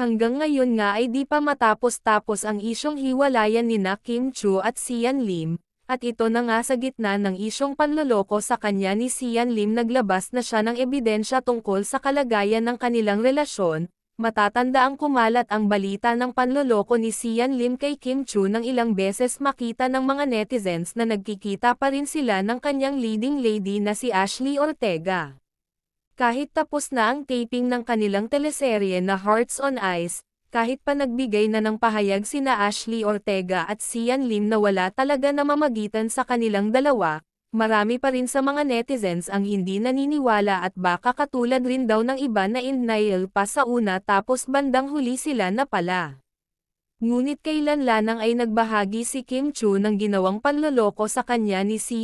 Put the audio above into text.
Hanggang ngayon nga ay di pa matapos-tapos ang isyong hiwalayan nina Kim Chu at Sian Lim, at ito na nga sa gitna ng isyong panloloko sa kanya ni Sian Lim naglabas na siya ng ebidensya tungkol sa kalagayan ng kanilang relasyon. Matatanda ang kumalat ang balita ng panloloko ni Sian Lim kay Kim Chu nang ilang beses makita ng mga netizens na nagkikita pa rin sila ng kanyang leading lady na si Ashley Ortega. Kahit tapos na ang taping ng kanilang teleserye na Hearts on Ice, kahit pa nagbigay na ng pahayag sina Ashley Ortega at Sian Lim na wala talaga namamagitan sa kanilang dalawa, marami pa rin sa mga netizens ang hindi naniniwala at baka katulad rin daw ng iba na in denial pa sa una tapos bandang huli sila na pala. Ngunit kailan lanang ay nagbahagi si Kim Chu ng ginawang panloloko sa kanya ni Sian